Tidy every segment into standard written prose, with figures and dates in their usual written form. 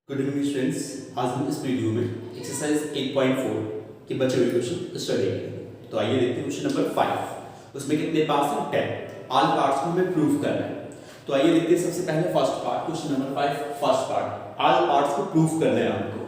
Good evening students. आज हम इस वीडियो में एक्सरसाइज 8.4 के बचे हुए क्वेश्चन स्टडी करेंगे। तो आइए देखते हैं क्वेश्चन नंबर 5। उसमें कितने पार्ट्स हैं? 10। ऑल पार्ट्स को हमें प्रूव करना है। तो आइए देखते हैं सबसे पहले first part, question number 5 first part. All parts को प्रूव करना है हमको।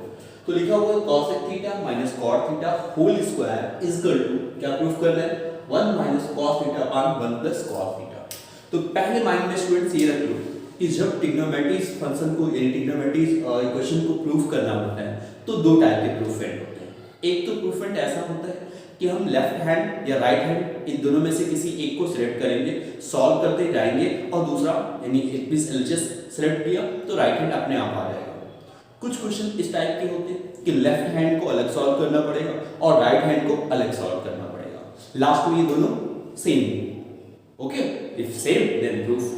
तो लिखा हुआ है cos theta minus cot theta whole square is equal to, क्या प्रूव करना है? 1 minus cos theta upon 1 plus cos theta. तो पहले माइंड में स्टूडेंट्स ये रख लो कि जब ट्रिग्नोमेट्री फंक्शन को यानी ट्रिग्नोमेट्री इक्वेशन को प्रूव करना होता है तो दो टाइप के प्रूफेंट होते हैं। एक तो प्रूफेंट ऐसा होता है कि हम लेफ्ट हैंड या राइट हैंड इन दोनों में से किसी एक को सिलेक्ट करेंगे, सॉल्व करते जाएंगे और दूसरा यानी एक पीस एलएचएस सिलेक्ट किया तो राइट हैंड अपने आप आ जाएगा। कुछ क्वेश्चन इस टाइप के होते हैं कि लेफ्ट हैंड को अलग सॉल्व करना पड़ेगा और राइट हैंड को अलग सॉल्व करना पड़ेगा। लास्ट में ये दोनों same, okay, if same then proof,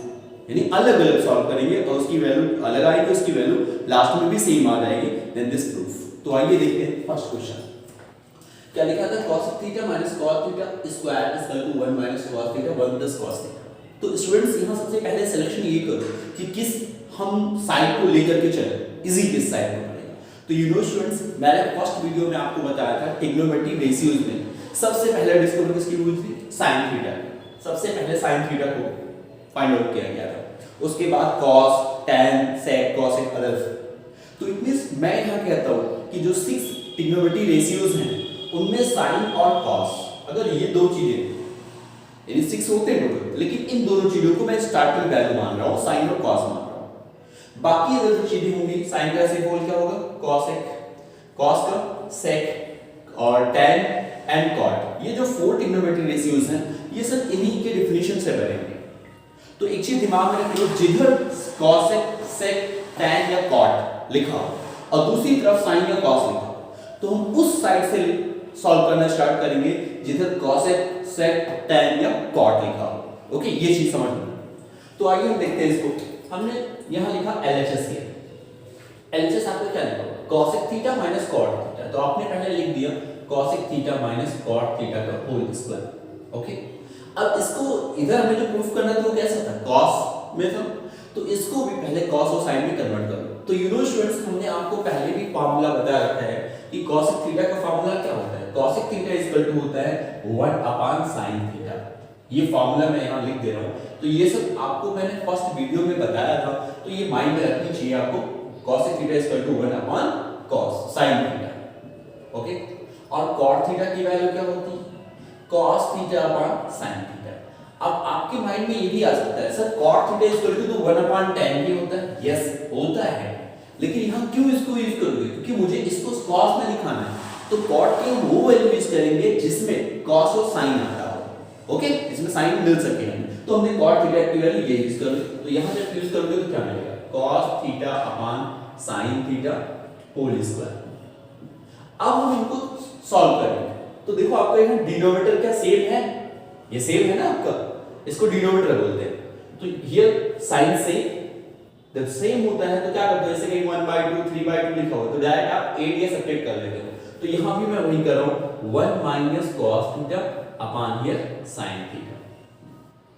यानी अलग अलग सॉल्व करेंगे और उसकी वैल्यू अलग आएगी, उसकी वैल्यू लास्ट में भी सेम आ जाएगी, देन दिस प्रूफ। तो आइए देखते हैं फर्स्ट क्वेश्चन। क्या लिखा था? cos theta minus cot theta square is equal to 1 minus cos theta 1 plus cos theta. तो स्टूडेंट्स यहां सबसे पहले सिलेक्शन ये करो कि किस हम साइड को लेकर के चले, इजी किस साइड को चलेगा। तो यू नो स्टूडेंट्स, मैंने फर्स्ट वीडियो में आपको बताया था ट्रिग्नोमेट्री रेशियोज में सबसे पहले डिस्कवर किसकी हुई थी? sin theta. सबसे पहले sin थीटा को फाइंड आउट किया गया था, उसके बाद cos, tan, sec, cosec others. तो इट मींस मैं यहां कहता हूं कि जो 6 ट्रिग्नोमेट्री रेशियोज हैं उनमें sin और cos, अगर ये दो चीजें यानी 6 होते हैं टोटल, लेकिन इन दोनों चीजों को मैं स्टार्टिंग वैल्यू मान रहा हूं, sin और cos मान रहा हूं। बाकी अगर जो चीजें होंगी, sin का सेक क्या होगा? cosec, cos का sec और tan एंड cot। ये जो 4 ट्रिग्नोमेट्री रेशियोज हैं ये सब इन्हीं के डेफिनेशन से बनेंगे। तो एक चीज दिमाग में रखिए, जिधर cosec, sec, tan या cot लिखा और दूसरी तरफ sin या cos लिखा तो हम उस साइड से सॉल्व करना स्टार्ट करेंगे जिधर cosec, sec, tan या cot लिखा। ओके, ये चीज समझ लो। तो आइए हम देखते हैं इसको। हमने यहां लिखा LHS है। LHS आपको क्या लिखा? cosec theta minus cot theta. तो आपने पहले लिख दिया cosec theta minus cot theta का होल स्क्वायर। ओके, अब इसको इधर हमें जो प्रूफ करना था वो कैसा था? cos में था, तो इसको भी पहले cos और sin में कन्वर्ट कर लो। तो यू नो स्टूडेंट्स, हमने आपको पहले भी फार्मूला बताया रखा है कि cosec थीटा का फार्मूला क्या होता है? cosec theta is equal to होता है 1 अपॉन sin थीटा। ये फार्मूला मैं यहां लिख दे रहा हूं। तो ये सब आपको मैंने फर्स्ट वीडियो में बताया था, तो ये माइंड में रखनी चाहिए आपको। cosec theta is equal to 1 upon cos sin theta. Okay, और cot थीटा की वैल्यू क्या होती है? cos theta upon sin theta. अब आपके माइंड में ये भी आ सकता है, sir cot theta is equal to तो 1 अपॉन tan ही होता है। यस, होता है, लेकिन यहां क्यों इसको यूज करोगे? क्योंकि मुझे इसको cos में दिखाना है, तो cot की हम वो वैल्यू यूज करेंगे जिसमें cos और sin आता हो। ओके, इसमें sin मिल सके हमें, तो हमने cot थीटा की वैल्यू ये यूज कर ली। तो यहां जब यूज करोगे तो क्या मिलेगा? cos theta upon sin theta whole square. अब हम इनको सॉल्व करेंगे। तो देखो आपका यहाँ डिनोमिनेटर क्या सेम है? ये सेम है ना आपका, इसको डिनोमिनेटर बोलते हैं। तो हियर sin से जब सेम होता है तो क्या करते हो? जैसे कि 1/2 3/2 लिखा हो तो डायरेक्ट आप एड या सब्ट्रैक्ट कर लेते हो। तो यहां भी मैं वही कर रहा हूं, 1 minus cos theta upon here sin theta.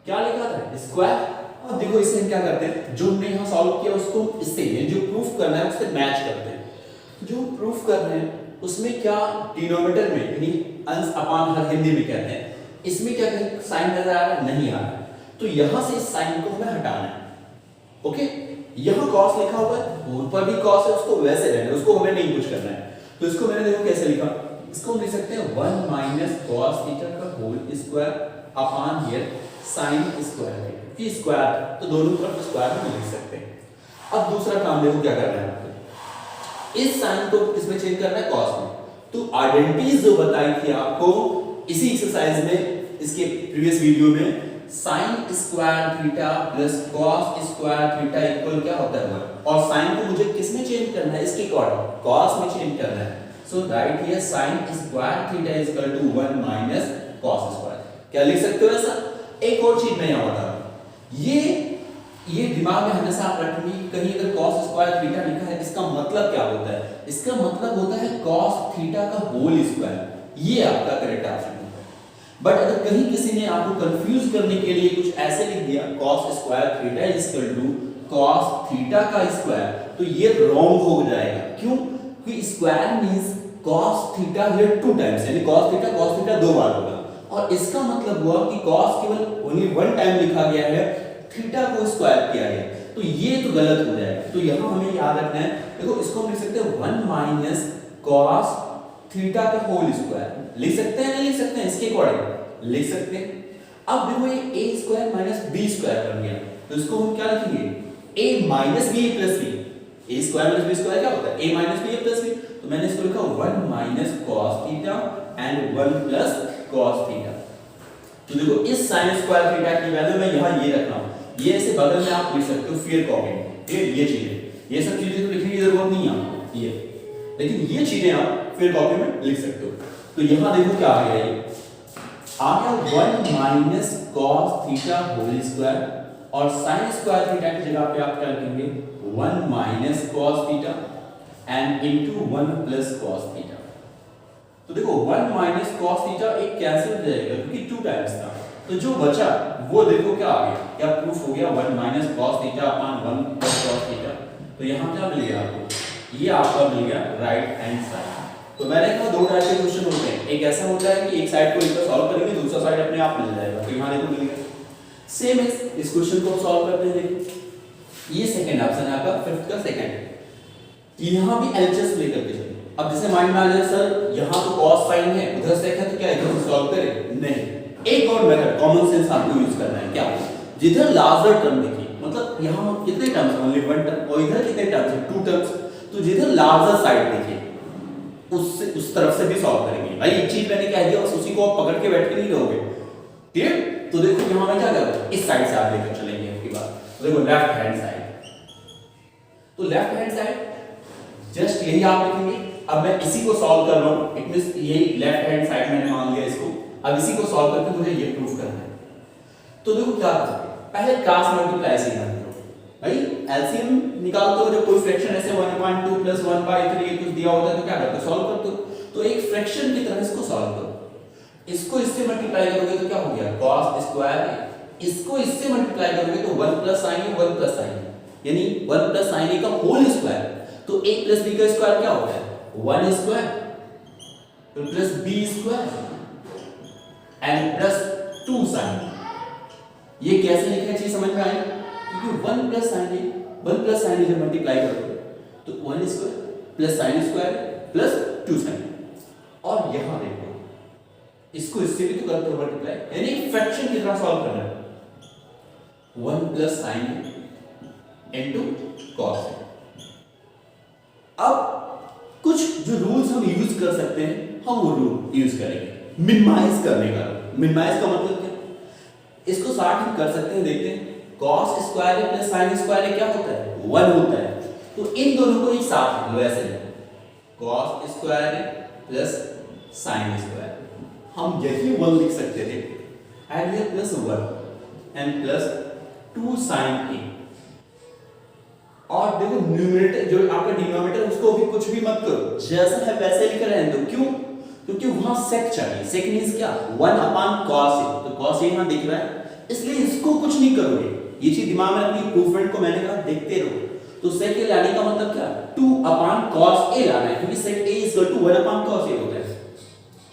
क्या लिखा था? स्क्वायर। अब देखो इसे हम क्या करते हैं, जो हमने यहां सॉल्व किया उसको इससे जो प्रूफ करना है उससे मैच करते हैं। जो प्रूफ कर रहे हैं उसमें क्या डिनोमिनेटर में यानी अंश अपॉन हर हिंदी में कहते हैं, इसमें क्या कहीं साइन नजर आ रहा है? नहीं आ रहा है, तो यहां से इस साइन को हमें हटाना है। ओके, यहां cos लिखा हुआ है, ऊपर भी cos है, उसको वैसे रहने दो, उसको हमें नहीं कुछ करना है। तो इसको मैंने देखो कैसे लिखा, इसको हम लिख सकते हैं 1 माइनस cos थीटा का whole square upon here sin square theta. कि स्क्वायर तो दोनों तरफ स्क्वायर में लिख सकते हैं। अब दूसरा काम देखो क्या करना है, इस साइन को किसमें चेंज करना है? cos में। तो आइडेंटिटीज जो बताई थी आपको इसी एक्सरसाइज में, इसके प्रीवियस वीडियो में, sin square theta plus cos square theta equal क्या होता है? 1। और sin को मुझे किसमें चेंज करना है? इसके अकॉर्डिंग cos में चेंज करना है। So right here sin square theta is equal to 1 minus cos square. क्या लिख सकते हो ऐसा? एक और चीज मैं यहां बता रहा हूं, ये दिमाग में हमेशा आप रखेंगे, कहीं अगर cos स्क्वायर थीटा लिखा है इसका मतलब क्या होता है? इसका मतलब होता है cos थीटा का होल स्क्वायर। ये आपका करेक्ट ऑप्शन होता है। बट अगर कहीं किसी ने आपको कंफ्यूज करने के लिए कुछ ऐसे लिख दिया cos square theta is equal to cos theta का स्क्वायर, तो ये रॉन्ग हो जाएगा। क्यों? क्योंकि square means cos theta here 2 times, यानी cos थीटा 2 बार होगा, और इसका मतलब हुआ कि cos केवल ओनली 1 टाइम लिखा गया है, थीटा को स्क्वायर किया गया, तो ये तो गलत हो जाएगा। तो यहां हमें याद रखना है, देखो इसको हम लिख सकते हैं 1 माइनस cos थीटा का होल स्क्वायर, लिख सकते हैं नहीं लिख सकते हैं, इसके अकॉर्डिंग लिख सकते हैं। अब देखो ये a square minus b square बन गया, तो इसको हम क्या लिखेंगे, a minus b plus b, a square minus b square क्या होता है, a minus b plus b, तो मैंने इसको लिखा 1 minus cos theta and 1 plus cos theta. तो देखो इस sin स्क्वायर थीटा की वैल्यू मैं यहां ये रख रहा हूं, ये ऐसे बगल में आप लिख सकते हो फिर कॉपी, ये चीजें, ये सब चीजें तो लिखने की जरूरत नहीं है आपको ये, लेकिन ये चीजें आप फिर कॉपी में लिख सकते हो। तो यहां देखो क्या आ गया, ये आ गया 1 minus cos theta whole square, और sin स्क्वायर थीटा की जगह पे आप क्या लिखेंगे 1 minus cos theta and into 1 plus cos theta. तो देखो 1 माइनस cos थीटा एक कैंसिल हो जाएगा क्योंकि 2 टाइम्स था, तो जो बचा वो देखो क्या आ गया, क्या प्रूफ हो गया 1 minus cos theta upon 1 plus cos theta. तो यहां क्या मिल गया आपको, ये आपका मिल गया राइट हैंड साइड। तो मैंने कहा दो टाइप के क्वेश्चन होते हैं, एक ऐसा होता है कि एक साइड को इतना सॉल्व करेंगे, दूसरा साइड अपने आप मिल जाएगा, तो यहां देखो मिल गया। सेम इस क्वेश्चन को सॉल्व करते हैं, देखो ये सेकंड ऑप्शन है आपका, फिफ्थ का सेकंड, यहां भी एलएचएस लेकर के चलिए। अब जैसे माइंड में आ जाए सर यहां तो cos साइन है, उधर sec है, तो क्या इधर से सॉल्व करें, नहीं, एक और मेथड कॉमन सेंस आपको यूज करना है। क्या, जिधर लार्जर टर्म देखिए, मतलब यहां कितने टर्म्स, ओनली 1 टर्म, और इधर कितने टर्म्स है, 2 टर्म्स, तो जिधर लार्जर साइड देखिए उससे उस तरफ से भी सॉल्व करेंगे। भाई एक चीज मैंने कह दिया, बस उसी को आप पकड़ के बैठ के नहीं रहोगे, क्लियर? तो देखो यहां मैं क्या कर रहा हूं, इस साइड से आप लेकर चलेंगे आपकी बात। तो देखो लेफ्ट हैंड साइड, तो लेफ्ट हैंड साइड जस्ट यही आप लिखेंगे। अब मैं इसी को सॉल्व कर रहा हूं, इट मींस यही लेफ्ट हैंड साइड मैंने मान लिया इसको, अब इसी को सॉल्व करके मुझे ये प्रूफ करना है। तो देखो क्या करते हैं, पहले क्रॉस मल्टीप्लाई से निकालते हो, भाई एलसीएम निकालते हो, जब कोई फ्रैक्शन ऐसे 1.2 प्लस 1/3 ये कुछ दिया होता है तो क्या करते हो, सॉल्व करते हो। तो एक फ्रैक्शन की तरह इसको सॉल्व करो, इसको इससे मल्टीप्लाई करोगे तो क्या हो गया cos स्क्वायर है, इसको इससे मल्टीप्लाई करोगे तो 1 प्लस sin है, 1 प्लस sin है, यानी 1 प्लस sin a का होल स्क्वायर, तो a प्लस b का स्क्वायर क्या होता है 1 square plus b square and plus 2 sin। ये कैसे लिखना चाहिए समझ में आया, क्योंकि 1 plus sin a, 1 plus sin a जब मल्टीप्लाई करोगे तो 1 square plus sin square plus 2 sin। और यहां देखो इसको इससे भी तो करते हो मल्टीप्लाई, यानी फ्रैक्शन की तरह सॉल्व करना है, 1 plus sin a into cos a। अब कुछ जो रूल्स हम यूज कर सकते हैं, हम वो रूल यूज करेंगे मिनिमाइज करने का। मिनिमाइज का मतलब क्या, इसको साथ हम कर सकते हैं, देखते हैं cos square plus sin square क्या होता है 1 होता है, तो इन दोनों को एक साथ लिख लो, ऐसे cos square plus sin square, हम यही 1 लिख सकते थे, एंड ये plus 1 and plus 2 sin a। और देखो न्यूमरेटर जो आपका डिनोमिनेटर उसको भी कुछ भी मत करो, जैसा है वैसे लिख रहे हैं, तो क्यों, क्योंकि वहां sec चाहिए, sec मींस क्या 1 अपॉन cos a, तो cos a यहां दिख रहा है, इसलिए इसको कुछ नहीं करोगे, ये चीज दिमाग में रखनी, प्रूफमेंट को मैंने कहा देखते रहो। तो sec a लाने का मतलब क्या 2 अपॉन cos a लाना है, क्योंकि sec a is equal to 1 upon cos a होता है।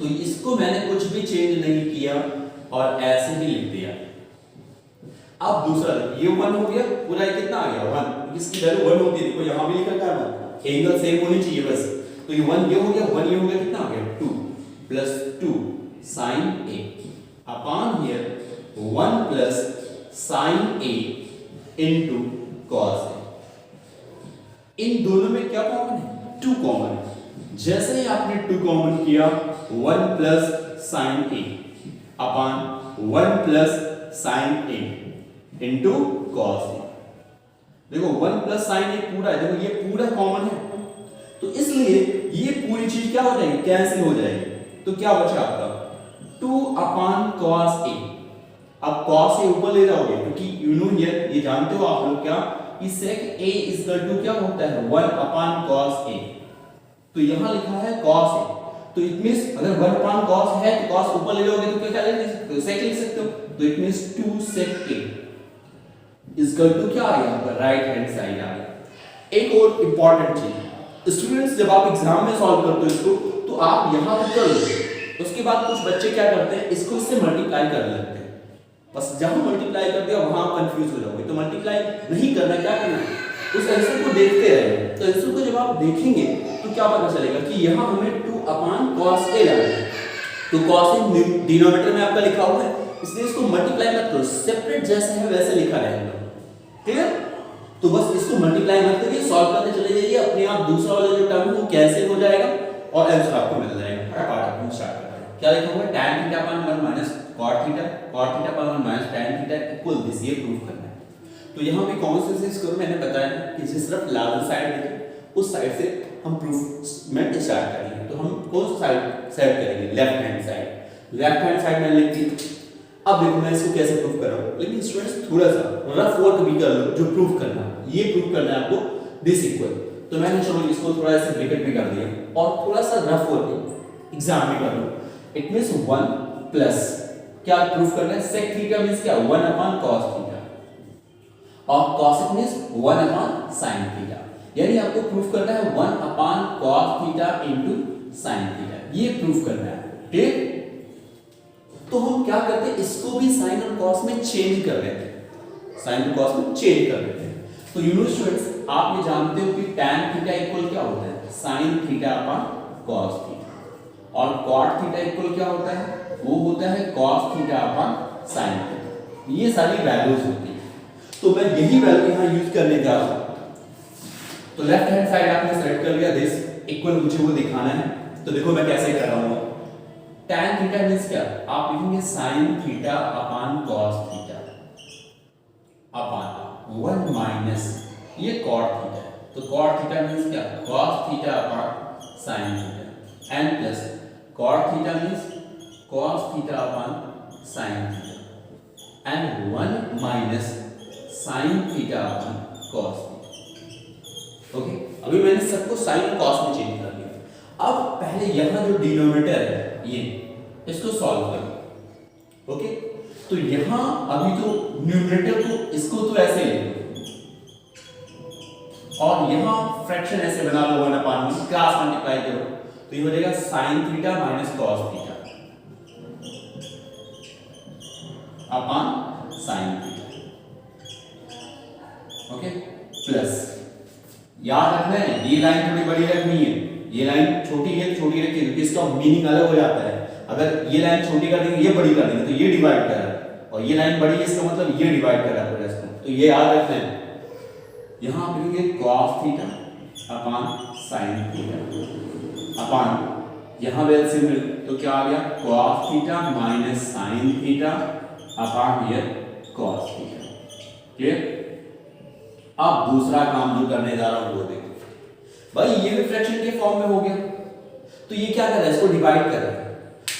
तो इसको मैंने कुछ भी चेंज नहीं किया और ऐसे ही लिख दिया। अब दूसरा ये 1 हो गया, पूरा ये कितना आ गया 1, इसकी वैल्यू 1 होती है, देखो यहां भी लिखा है 1, एंगल सेम होनी चाहिए बस। तो ये 1 ये हो गया, 1 ये हो गया, कितना आ गया 2 plus 2 sin a upon here 1 plus sin a into cos a। इन दोनों में क्या कॉमन है 2 कॉमन है, जैसे ही आपने 2 कॉमन किया 1 plus sin a upon 1 plus sin a into cos a। देखो 1 प्लस sin a पूरा है, देखो ये पूरा कॉमन है, तो इसलिए ये पूरी चीज क्या हो जाएगी कैंसिल हो जाएगी, तो क्या बचा आपका 2 अपॉन cos a। अब cos a ऊपर ले जाओगे क्योंकि यू नो ये जानते हो आप लोग क्या कि sec a इक्वल टू क्या होता है 1 अपॉन cos a, तो यहां लिखा है cos a, तो इट मींस अगर 1 अपॉन cos है तो cos ऊपर ले जाओगे तो क्या लिख सकते हो sec लिख सकते हो, तो it means 2 sec a। Equal to क्या आ गया आपका राइट हैंड साइड आ गया। एक और इंपॉर्टेंट चीज, स्टूडेंट्स जब आप एग्जाम में सॉल्व करते हो इसको तो आप यहां तक कर लो, उसके बाद कुछ बच्चे क्या करते हैं इसको इससे मल्टीप्लाई करने लगते हैं। बस जहां मल्टीप्लाई कर दिया वहां आप कंफ्यूज हो जाओगे। तो मल्टीप्लाई नहीं करना, क्या करना है उस आंसर को देखते रहे। तो आंसर को जब आप देखेंगे तो क्या पता चलेगा कि यहां हमें 2 अपान cos a लाना है। तो cos a डिनोमिनेटर में आपका लिखा हुआ है, इसलिए इसको मल्टीप्लाई मत करो, सेपरेट जैसा है वैसे लिखा रहेगा। क्लियर? तो बस इसको मल्टीप्लाई मत करिए, सॉल्व करते चले जाइए, अपने आप दूसरा वाला जो टर्म है वो कैंसिल हो जाएगा और आंसर आपको मिल जाएगा। पार्ट अपन स्टार्ट करते हैं। क्या लिखा हुआ है tan theta upon 1 minus cot theta upon 1 minus tan theta equal this, ये प्रूव करना है। तो यहां पे कौन से चीज करो, मैंने बताया कि जिस तरफ लार्जर साइड देखे उस साइड से हम प्रूफमेंट स्टार्ट करेंगे। तो हम कौन सा साइड सेट करेंगे, left hand side. Left hand side मैंने लिख दी। अब देखो मैं इसको कैसे प्रूफ कर रहा हूं, लेकिन स्टूडेंट्स थोड़ा सा रफ वर्क भी कर लो, जो प्रूफ करना है ये प्रूफ करना है आपको दिस इक्वल। तो मैंने चलो इसको थोड़ा सा ब्रैकेट भी कर दिया और थोड़ा सा रफ वर्क एग्जाम में कर लो। इट मींस 1 प्लस क्या प्रूफ करना है, sec थीटा मींस क्या 1 अपान cos थीटा और cosec मींस 1 अपान sin थीटा। यानी आपको प्रूफ करना है 1 upon cos theta into sin theta, ये प्रूफ करना है। ठीक? तो हम क्या करते हैं, इसको भी sin और cos में चेंज कर देते हैं, sin और cos में चेंज कर देते हैं। तो यू नो स्टूडेंट्स, आप ये जानते हो कि tan थीटा इक्वल क्या होता है, sin theta upon cos theta और cot थीटा इक्वल क्या होता है, वो होता है cos theta upon sin theta. ये सारी वैल्यूज होती है, तो मैं यही वैल्यू यहां यूज करने जा रहा हूं। तो लेफ्ट हैंड साइड आपने सेलेक्ट कर लिया, दिस इक्वल मुझे वो दिखाना है। तो देखो मैं कैसे कर रहा हूं। tan थीटा मींस क्या, आप लिखेंगे sin theta upon cos theta upon 1 minus ये cot थीटा है। तो cot थीटा मींस क्या, cos theta upon sin theta and plus cot theta means cos theta upon sin theta and 1 minus sin theta upon cos theta. Okay, अभी मैंने सबको sin और cos में change कर दिया। अब पहले यहां जो डिनोमिनेटर है ये, इसको सॉल्व करो। ओके, तो यहां अभी तो न्यूमरेटर को इसको तो ऐसे ले लो और यहां फ्रैक्शन ऐसे बना लो 1 अपान में, क्रॉस मल्टीप्लाई करो तो ये हो जाएगा sin theta minus cos theta upon sin theta. Okay, plus याद रखना है ये लाइन थोड़ी बड़ी रखनी है, ये लाइन छोटी है छोटी रखिए क्योंकि इसका मीनिंग अलग हो जाता है। अगर ये लाइन छोटी कर देंगे ये बड़ी कर देंगे तो ये डिवाइड कर रहा है और ये लाइन बड़ी है इसका मतलब ये डिवाइड कर रहा है पूरा इसको। तो ये याद रखना है। यहां आप लिखेंगे cos theta upon sin theta upon यहां वैल्यू तो क्या आ गया cos theta minus sin theta upon here cos theta. Clear? अब दूसरा काम जो करने जा रहा हूं वो देखो भाई, ये भी फ्रैक्शन के फॉर्म में हो गया तो ये क्या कर रहा है, इसको डिवाइड कर रहा है।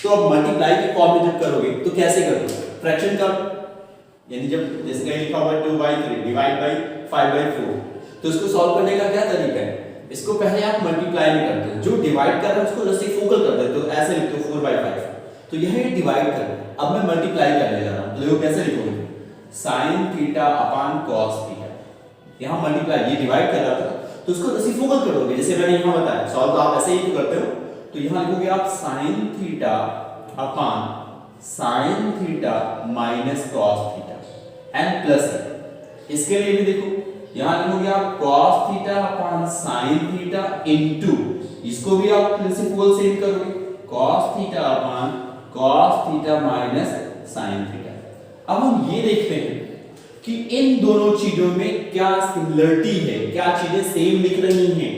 तो अब मल्टीप्लाई के फॉर्म में जब करोगे तो कैसे करोगे, फ्रैक्शन का यानी जब जैसे कहीं लिखा हुआ है 2/3 डिवाइड बाय 5/4 तो इसको सॉल्व करने का क्या तरीका है, इसको पहले आप मल्टीप्लाई में करते हो, जो डिवाइड कर रहा है उसको रेसिप्रोकल कर देते हो, ऐसे लिखते हो 4/5। तो यह डिवाइड कर, अब मैं मल्टीप्लाई करने जा रहा हूं तो देखो कैसे लिखोगे, sin theta upon cos theta. यहां मल्टीप्लाई ये डिवाइड कर रहा था तो उसको रेसिप्रोकल करोगे, जैसे मैंने यहां बताया सॉल्व तो आप ऐसे ही करते हो। तो यहां लिखोगे आप sin theta upon sin theta minus cos theta and plus इसके लिए भी देखो यहां लिखोगे आप cos theta upon sin theta into इसको भी आप रेसिप्रोकल से करोगे cos theta upon cos theta minus sin theta. अब हम ये देखते हैं कि इन दोनों चीजों में क्या सिमिलरिटी है, क्या चीजें सेम लिख रही हैं।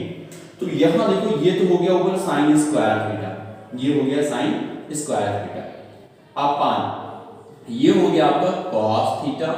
तो यहां देखो ये तो हो गया ऊपर sin स्क्वायर थीटा, ये हो गया sin स्क्वायर थीटा अपान ये हो गया आपका cos theta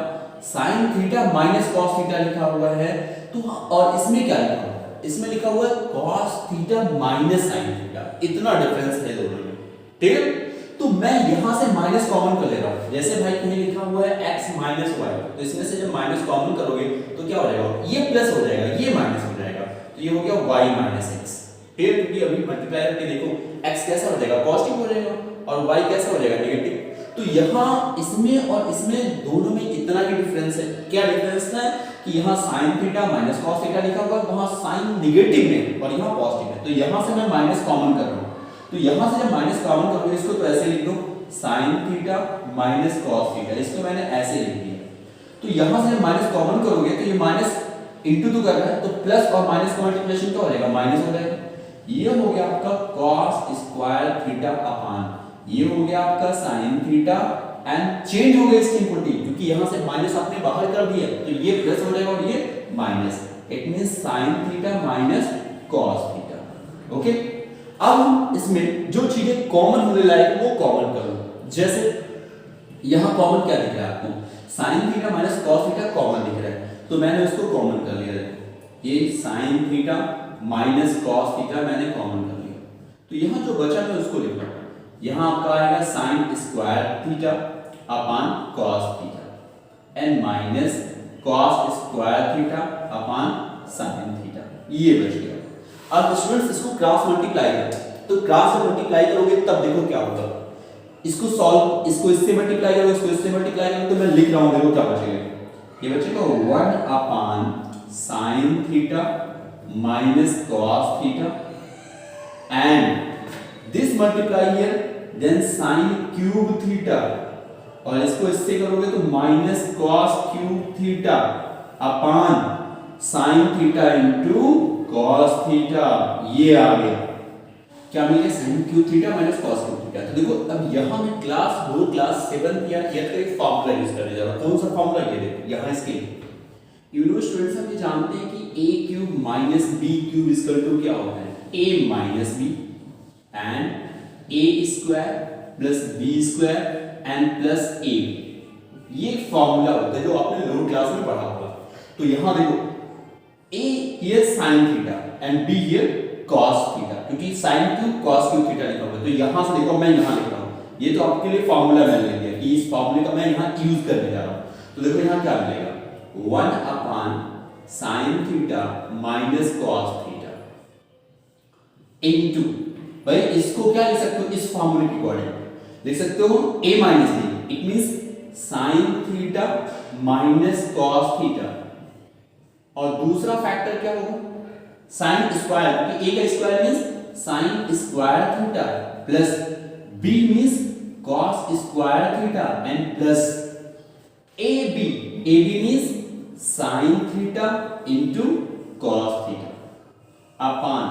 sin theta minus cos theta लिखा हुआ है। तो और इसमें क्या लिखा हुआ है, इसमें लिखा हुआ है cos theta minus sin theta, इतना डिफरेंस है दोनों में। ठीक है, तो मैं यहां से माइनस कॉमन कर ले रहा हूं, जैसे भाई कहीं लिखा हुआ है x माइनस वाई, तो इसमें से जब माइनस कॉमन करोगे तो क्या हो जाएगा, ये प्लस हो जाएगा ये माइनस हो जाएगा, तो ये हो गया y माइनस x। फिर क्योंकि अभी मल्टीप्लाई करके देखो x कैसा हो जाएगा पॉजिटिव हो जाएगा और y कैसा हो जाएगा नेगेटिव। तो यहाँ इसमें और इसमें दोनों में इतना ही डिफरेंस है। क्या डिफरेंस है कि यहाँ sign theta minus cos theta लिखा हुआ है, वहाँ साइन निगेटिव में और यहाँ पॉजिटिव है। तो यहाँ से मैं माइनस कॉमन कर रहा हूँ, तो यहाँ से जब माइनस कॉमन करोगे इसको तो ऐसे लिख दो sign theta minus cos theta, इसको मैंने ऐसे लिख दिया। तो यहाँ से जब माइनस कॉमन करोगे तो ये माइनस इंटू तो कर रहा है, तो प्लस और माइनस का मल्टीप्लिकेशन क्या हो जाएगा, माइनस हो जाएगा। ये हो गया आपका कॉस स्क्वायर थीटा अपान, ये हो गया आपका साइन थीटा, एंड चेंज हो गया इसकी इंपुटिंग, क्योंकि यहाँ से माइनस आपने बाहर कर दिया तो ये प्लस हो जाएगा और ये minus, it means sign theta minus cos theta. Okay, अब इसमें जो चीजें कॉमन होने लायक वो कॉमन करो। जैसे यहाँ कॉमन क्या दिख रहा है आपको, sign theta minus cos theta common दिख रहा है, तो मैंने उसको कॉमन कर लिया। ये sign theta minus cos theta मैंने कॉमन कर लिया, तो यहाँ जो बचा मैं उसको लिख रहा हूँ। यहाँ आपका आएगा sine square theta upon cos theta and minus cos square theta upon sine theta, ये बच गया। अब स्टूडेंट्स इसको क्रॉस मल्टीप्लाई करें, तो क्रॉस से मल्टीप्लाई करोगे तब देखो क्या होगा, इसको सॉल्व, इसको इससे मल्टीप्लाई करो, इसको इससे मल्टीप्लाई करो, तो मैं लिख रहा हूँ, देखो क्या बचेगा, ये बचेगा 1 upon sine theta minus cos theta and this multiply here then sine cube theta, और इसको इससे करोगे तो minus cos cube theta upon sine theta into cos theta, ये आ गया। क्या मिल गया, sine cube theta minus cos cube theta. तो देखो अब यहाँ मैं क्लास 2 क्लास 7 या 8 का एक फॉर्मूला यूज करने जा रहा हूँ। कौन सा फॉर्मूला, ये देखो यहाँ इसके यूनो स्टूडेंट्स हम ये जानते हैं कि a cube minus b cube equal to क्या होता है, a minus b and a square plus b square and plus a, ये एक फॉर्मूला होता है जो आपने लोअर क्लास में पढ़ा होगा। तो यहाँ देखो a here sin theta and b here cos theta, क्योंकि sin cube cos cube theta लिखा हुआ है, तो यहाँ से देखो मैं यहाँ लिख रहा हूँ, ये तो आपके लिए फॉर्मूला मैंने ले लिया कि इस फॉर्मूले का मैं यहाँ यूज करने जा रहा हूँ। तो देखो यहाँ क्या मिलेगा, 1 upon sine theta minus cos theta into, भाई इसको क्या लिख सकते हो, इस फॉर्मूले के अकॉर्डिंग लिख सकते हो a minus b, it means sign theta minus cos theta, और दूसरा फैक्टर क्या होगा साइन स्क्वायर, क्योंकि a का square means sine square theta plus b means cos square theta and plus ab means sign theta into cos theta अपान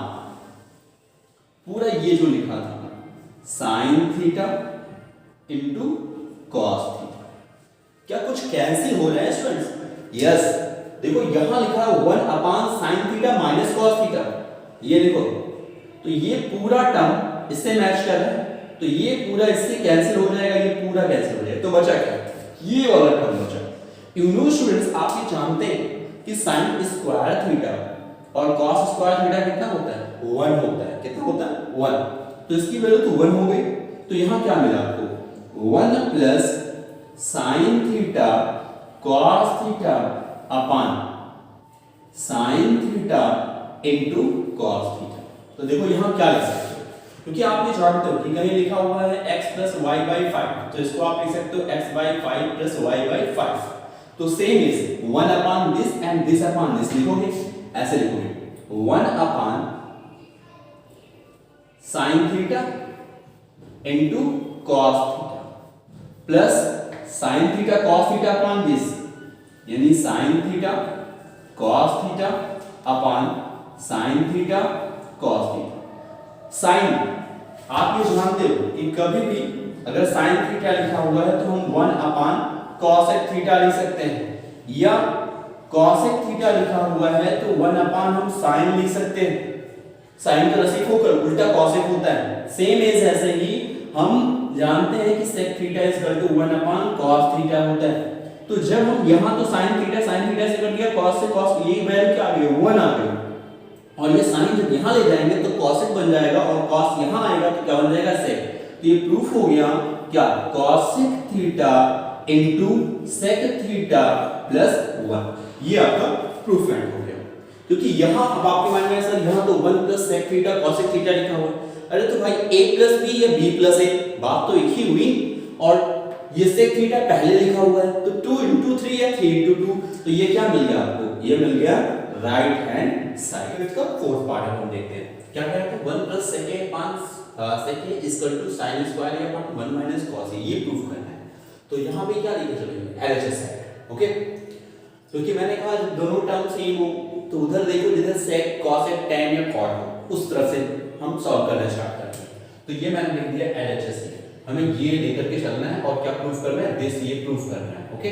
पूरा ये जो लिखा था sign theta into cos theta. क्या कुछ कैंसिल हो रहा है स्टूडेंट्स? यस, देखो यहां लिखा है 1 upon sine theta minus cos theta, ये देखो, तो ये पूरा टर्म इससे मैच कर रहा है, तो ये पूरा इससे कैंसिल हो जाएगा, ये पूरा कैंसिल हो जाएगा, तो बचा क्या, ये वाला टर्म बचा। यूनो स्टूडेंट्स आप ये जानते हैं कि साइन स्क्वायर थीटा और कॉस स्क्वायर थीटा कितना होता है, 1 होता है। कितना होता है, 1, तो इसकी वैल्यू तो 1 हो गई। तो यहाँ क्या मिला आपको, 1 plus sine theta cos theta upon sine theta into cos theta. तो देखो यहाँ क्या लिख सकते हो, क्योंकि आप ये जानते हो कि कहीं लिखा हुआ है x प्लस वाई बाई 5, तो इसको आप लिख सकते हो x by 5 plus y by 5। तो same is 1 upon this and this upon this, लिखोगे ऐसे लिखोगे 1 upon sine theta into cos theta plus sine theta cos theta upon this, यानी sine theta cos theta upon sine theta cos theta. Sine आप ये जानते हो कि कभी भी अगर साइन थीटा लिखा हुआ है तो हम 1 अपान कॉसेक थीटा लिख सकते हैं, या कॉसेक थीटा लिखा हुआ है तो 1 अपान हम साइन लिख सकते हैं। साइन का रसीक होकर उल्टा कॉसेक होता है। सेम एज ऐसे ही हम जानते हैं कि sec theta is equal to 1 upon cos theta होता है। तो जब हम यहाँ तो साइन थीटा से कर दिया, कॉस से कॉस, ये वैल्यू क्या आ गई, 1 आ गई, और ये साइन जब यहाँ ले जाएंगे तो कॉसेक बन जाएगा और कॉस यहाँ आएगा तो क्या बन जाएगा, सेक। तो ये प्रूफ हो गया क्या, cosec theta into sec theta plus 1, ये आपका प्रूफ हो गया। क्योंकि यहाँ अब आपके माइंड में सर यहाँ तो 1 plus sec theta cosec theta लिखा हुआ है, अरे तो भाई a प्लस b या b प्लस a, बात तो एक ही हुई, और ये sec थीटा पहले लिखा हुआ है, तो 2 into 3 या 3 into 2, तो ये क्या मिल गया आपको? ये मिल गया राइट हैंड साइड। इसका फोर्थ पार्ट हम देखते हैं। क्या कह रहा है? 1 plus sec a upon sec a is equal to sin square a upon 1 minus cos a, ये प्रूफ करना है। तो यहाँ पे क्या लेके चलेंगे? LHS side, okay? क्योंकि मैंने कहा जब दोनों टर्म सेम हो तो उधर देखो जिधर sec, cos, tan या cot हो, उस तरफ से हम सॉल्व करना स्टार्ट करते हैं। तो ये मैंने लिख दिया LHS, हमें ये लेकर के चलना है और क्या प्रूफ करना है? दिस, ये प्रूफ करना है, ओके?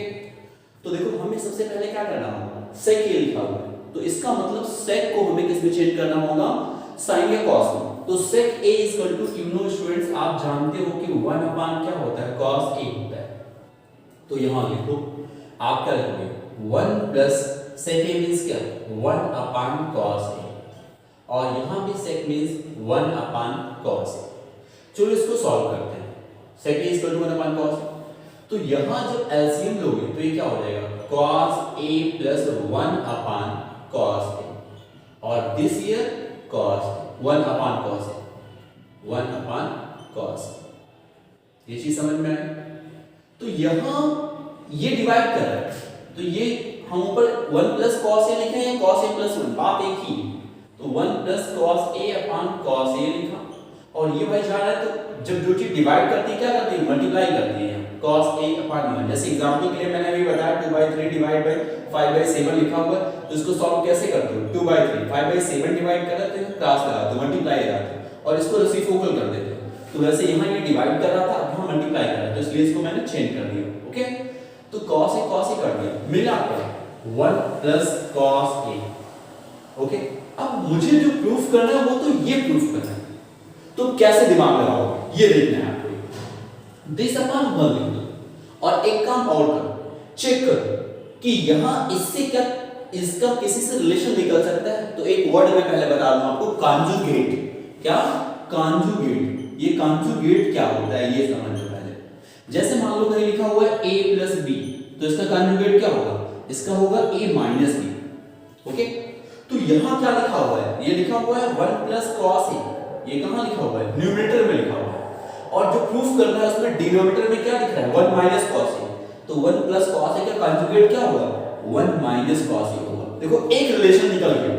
तो देखो हमें सबसे पहले क्या करना होगा? sec a लिखा हुआ है, तो इसका मतलब sec को हमें किस में चेंज करना होगा? sin या cos में। तो sec a equal to, you know students, आप जानते हो कि 1 अपान क्या होता है? cos a होता है। तो यहां लिखो, आप क्या लिखोगे? 1 प्लस sec a मींस क्या? 1 अपान cos a, और यहां भी sec means 1 upon cos a। चलो इसको सॉल्व करते हैं। sec a equal to 1 upon cos a, तो यहां जब एलसीएम लोगे तो ये क्या हो जाएगा? cos a plus 1 upon cos a, और this year cos 1 upon cos a, 1 upon cos a। ये चीज समझ में आई? तो यहां ये डिवाइड कर रहा है, तो ये हम ऊपर 1 प्लस cos a लिखे हैं, cos a प्लस 1, बात एक ही। तो 1 plus cos a upon cos a लिखा, और ये भाई जा रहा है, तो जब जो चीज डिवाइड करती है क्या करती है? मल्टीप्लाई करती है। cos a अपान 1, जैसे एग्जांपल के लिए मैंने अभी बताया 2/3 डिवाइड बाय 5/7 लिखा हुआ है, तो इसको सॉल्व कैसे करते हो? 2/3 5/7 डिवाइड कर रहे हो, क्रॉस लगाते हो, मल्टीप्लाई लगाते हो, और इसको रेसिप्रोकल कर देते हो। तो वैसे यहाँ ये डिवाइड कर रहा था, अब यहाँ मल्टीप्लाई कर रहा है, तो इसलिए इसको मैंने चेंज कर दिया, ओके? तो cos a कर दिया, मिला आपको 1 प्लस cos a, ओके? अब मुझे जो प्रूफ करना है वो तो ये प्रूफ करना है, तो कैसे दिमाग लगाओगे? ये देखना है आपको। दिस अपान 1 लिख दो, और एक काम और करो, चेक करो कि यहां इससे क्या, इसका किसी से रिलेशन निकल सकता है। तो एक वर्ड मैं पहले बता दूं आपको, कॉन्जुगेट। क्या? कॉन्जुगेट। ये कॉन्जुगेट क्या होता है ये समझ लो पहले। जैसे मान लो कहीं लिखा हुआ है a प्लस b, तो इसका कॉन्जुगेट क्या होगा? इसका होगा a माइनस b, ओके? तो यहां क्या लिखा हुआ है? ये लिखा हुआ है 1 प्लस cos a, ये कहां लिखा हुआ है? न्यूमरेटर में लिखा हुआ है, और जो प्रूफ करना है उसमें डिनोमिनेटर में क्या लिख रहा है? 1 माइनस cos a, तो 1 प्लस cos a का कॉन्जुगेट क्या होगा? 1 माइनस cos a होगा। देखो एक रिलेशन निकल गया,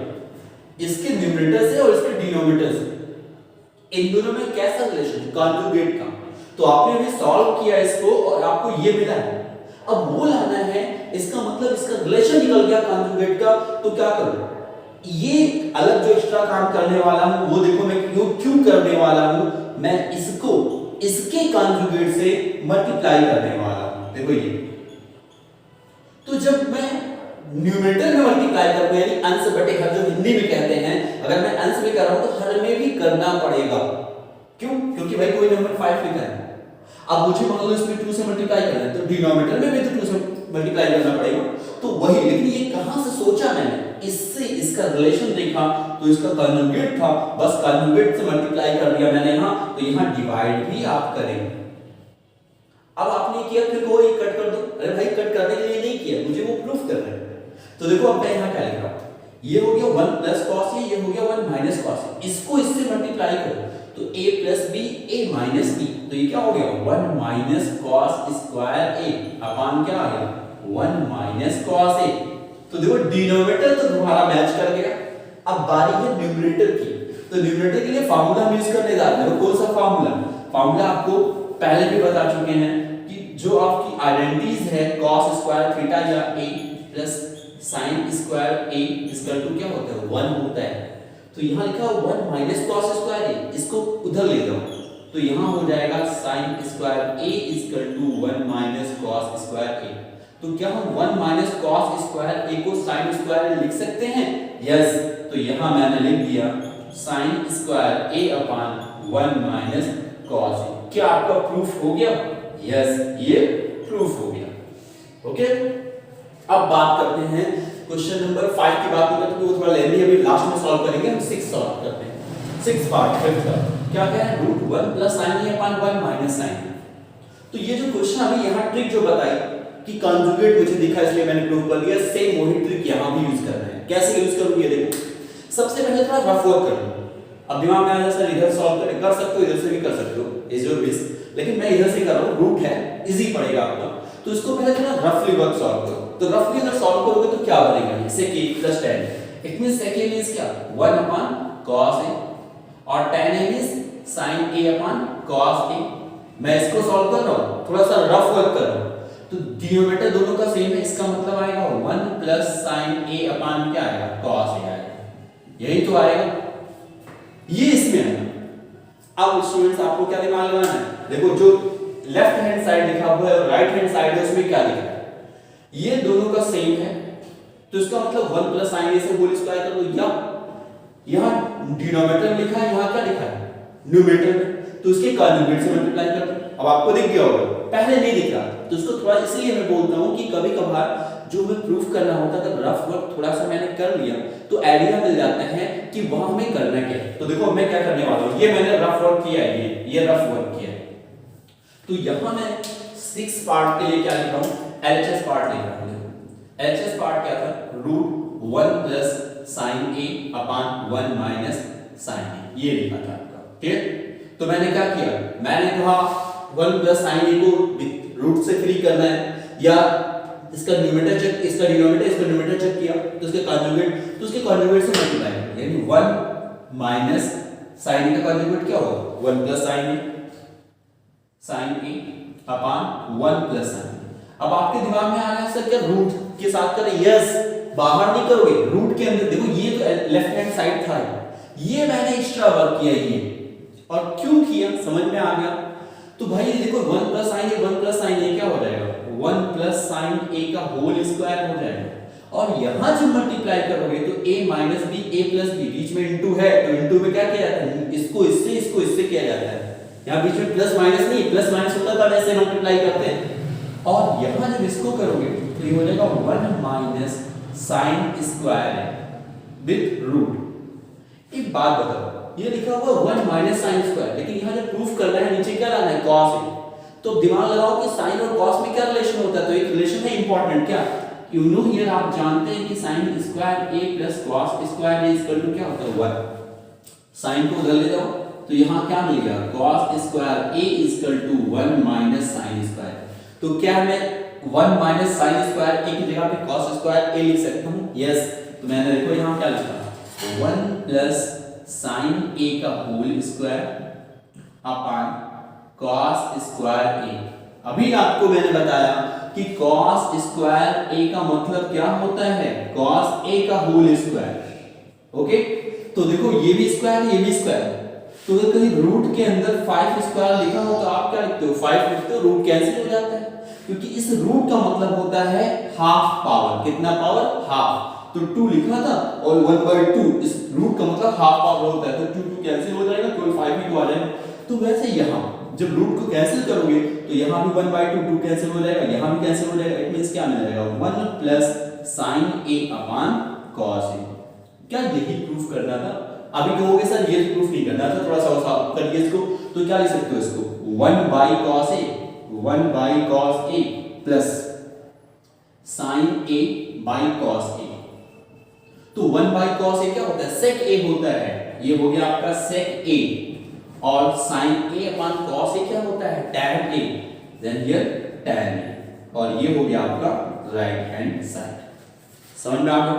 इसके न्यूमरेटर से और इसके डिनोमिनेटर से, इन दोनों में कैसा रिलेशन? कॉन्जुगेट का। तो आपने अभी सॉल्व किया इसको और आपको ये मिला है, अब वो लाना है, इसका मतलब इसका रिलेशन निकल गया कॉन्जुगेट का। तो क्या करो, ये अलग जो एक्स्ट्रा काम करने वाला हूं वो देखो मैं क्यों करने वाला हूं, मैं इसको इसके कॉन्जुगेट से मल्टीप्लाई करने वाला हूं। देखो ये, तो जब मैं न्यूमरेटर में मल्टीप्लाई करूंगा, यानी अंश बटे हर, जो हिंदी में कहते हैं, अगर मैं अंश में कर रहा हूं तो हर में भी करना पड़ेगा। क्यों? क्योंकि भाई कोई नंबर 5 लिखा है, अब मुझे मान लो इसमें 2 से मल्टीप्लाई करना है, तो डिनोमिनेटर में भी तो 2 से मल्टीप्लाई करना पड़ेगा। तो वही, लेकिन ये कहां से सोचा मैंने? इससे इसका रिलेशन देखा तो इसका कॉन्जुगेट था, बस कॉन्जुगेट से मल्टीप्लाई कर दिया मैंने यहां, तो यहां डिवाइड भी आप करेंगे। अब आपने किया, फिर कोई कट कर दो, अरे भाई कट करने के लिए नहीं किया, मुझे वो प्रूफ करना है। तो देखो अब मैं यहां क्या लिख रहा हूं, ये हो गया 1 प्लस cos a, ये हो गया 1 माइनस cos a, इसको इससे मल्टीप्लाई करो तो a plus b, a minus b, तो ये क्या हो गया? 1 माइनस cos स्क्वायर a अपान क्या आ गया? 1 माइनस cos a। तो देखो डिनोमिनेटर तो तुम्हारा मैच कर गया। अब बारी है न्यूमरेटर की, तो न्यूमरेटर के लिए फार्मूला हम यूज करने जा रहे हैं। कौन सा फार्मूला? फार्मूला आपको पहले भी बता चुके हैं कि जो आपकी आइडेंटिटीज है cos स्क्वायर थीटा या a plus sin square a equal to क्या होता है? 1 होता है। तो यहां लिखा है 1 माइनस cos स्क्वायर a, इसको उधर ले जाओ, तो यहां हो जाएगा sin square a equal to 1 minus cos square a। तो क्या हम 1 माइनस cos स्क्वायर a को sin स्क्वायर लिख सकते हैं? यस, तो यहां मैंने लिख दिया sin square a upon 1 minus cos a। क्या आपका प्रूफ हो गया? यस, ये प्रूफ हो गया, ओके? अब बात करते हैं क्वेश्चन नंबर 5 की बात करते हैं, वो थोड़ा लेंदी है, अभी लास्ट में सॉल्व करेंगे। हम 6 सॉल्व करते हैं, 6 पार्ट 5 का क्या है? √1 plus sin a upon 1 minus sin a। तो ये जो क्वेश्चन अभी यहां ट्रिक जो बताई कि कॉन्जुगेट मुझे दिखा इसलिए मैंने प्रूव कर दिया, सेम वही ट्रिक यहां भी यूज करना है। कैसे यूज करूंगी? देखो, सबसे पहले थोड़ा रफ वर्क कर लो। अब दिमाग में आ जाए सर इधर सॉल्व कर सकते हो, इधर से भी कर सकते हो, इज योर विश। लेकिन मैं इधर से कर रहा हूँ, रूट है, इजी पड़ेगा आपको। तो इसको पहले थोड़ा रफली वर्क सॉल्व करो। तो रफली अगर सॉल्व करोगे तो क्या बनेगा, sec a plus tan a, it means sec a means क्या, 1 upon cos a और tan a means sin a upon cos a। मैं इसको सॉल्व कर रहा हूँ, थोड़ा सा रफ वर्क कर रहा हूँ, तो डिनोमिनेटर दोनों का सेम है, इसका मतलब आएगा 1 प्लस sin a अपॉन क्या आएगा, cos a आएगा, यही तो आएगा, ये इसमें आएगा। अब स्टूडेंट्स आपको क्या दिमाग लगाना है, देखो जो लेफ्ट हैंड साइड लिखा हुआ है और राइट हैंड साइड है उसमें क्या लिखा है, ये दोनों का सेम है, तो इसका मतलब 1 प्लस sin a से होल स्क्वायर कर दो, या यहां डिनोमिनेटर में लिखा है, यहां क्या लिखा है न्यूमरेटर में, तो उसके कॉन्जुगेट से मल्टीप्लाई कर दो। अब आपको दिख गया होगा, पहले नहीं दिख रहा, तो इसको थोड़ा इसलिए मैं बोलता हूं कि कभी कभार जो हमें प्रूफ करना होता है, अगर रफ वर्क थोड़ा सा मैंने कर लिया तो आइडिया मिल जाता है कि वहां हमें करना क्या है। तो देखो मैं क्या करने वाला हूं, ये मैंने रफ वर्क किया है, ये रफ वर्क किया है, तो यहां मैं 6 पार्ट के लिए क्या लिख रहा हूं, एलएचएस पार्ट लिख रहा हूं। एलएचएस पार्ट क्या था, √1 plus sin a upon 1 minus sin a, ये लिखा था आपका, ठीक। तो मैंने क्या किया, मैंने कहा 1 प्लस sin a को रूट से फ्री करना है, या इसका न्यूमरेटर चेक, इसका डिनोमिनेटर, इसका न्यूमरेटर चेक किया, तो उसके कॉन्जुगेट से मल्टीप्लाई किया, यानी 1 माइनस sin a का कॉन्जुगेट क्या होगा, 1 plus sin a upon 1 plus sin a। अब आपके दिमाग में आ गया सर क्या रूट के साथ करें, यस, बाहर नहीं करोगे, रूट के अंदर। देखो ये तो लेफ्ट हैंड साइड था, ये मैंने एक्स्ट्रा वर्क किया, ये और क्यों किया समझ में आ गया। तो भाई देखो 1 प्लस sin a क्या हो जाएगा, 1 प्लस sin a का होल स्क्वायर हो जाएगा, और यहां जब मल्टीप्लाई करोगे तो a minus b, a plus b, बीच में इनटू है, तो इनटू में क्या किया जाता है, इसको इससे किया जाता है, यहां बीच में प्लस माइनस नहीं, प्लस माइनस होता था वैसे मल्टीप्लाई करते हैं, और यहां जब इसको करोगे तो ये हो जाएगा 1 minus sin square with root. एक बात बताओ, ये लिखा हुआ 1 माइनस sin स्क्वायर, लेकिन यहां जब प्रूफ करना है नीचे क्या लाना है, cos है, तो दिमाग लगाओ कि sin और cos में क्या रिलेशन होता है, तो एक रिलेशन है इंपॉर्टेंट, क्या, यू नो हियर, आप जानते हैं कि sin square a plus cos square a equal to क्या होता है 1। sin को उधर ले जाओ तो यहां क्या मिलेगा, cos square a equal to 1 minus sin square. तो क्या मैं 1 माइनस sin स्क्वायर a की जगह पे cos स्क्वायर a लिख सकता हूं, यस। तो मैंने देखो यहां क्या लिखा, 1 प्लस sin a का whole square upon cos square a। अभी आपको मैंने बताया कि cos स्क्वायर a का मतलब क्या होता है, cos a का होल स्क्वायर, ओके। तो देखो ये भी स्क्वायर है, ये भी स्क्वायर है, तो अगर कहीं रूट के अंदर 5 स्क्वायर लिखा हो तो आप क्या लिखते हो, 5 लिखते हो, रूट कैंसिल हो जाता है, क्योंकि इस रूट का मतलब होता है हाफ पावर, कितना पावर, हाफ, तो 2 लिखा था और 1/2, इस रूट का मतलब हाफ पावर होता है, तो 2 कैंसिल हो जाएगा, केवल 5 ही तो आ जाएगा। तो वैसे यहाँ जब रूट को कैंसिल करोगे तो यहाँ भी 1/2, 2 कैंसिल हो जाएगा, यहाँ भी कैंसिल हो जाएगा, इट मींस क्या मिल जाएगा, 1 plus sin a upon cos a। क्या यही प्रूफ करना था? अभी कहोगे सर ये प्रूफ नहीं करना था, थोड़ा सा करिए इसको, तो क्या लिख सकते हो इसको, 1/cos a plus sin a by cos a। तो 1/cos a क्या होता है, sec a होता है, ये हो गया आपका sec a, और sin a upon cos a क्या होता है, tan a, then here tan a, और ये हो गया आपका राइट हैंड साइड। समझ में आ गया?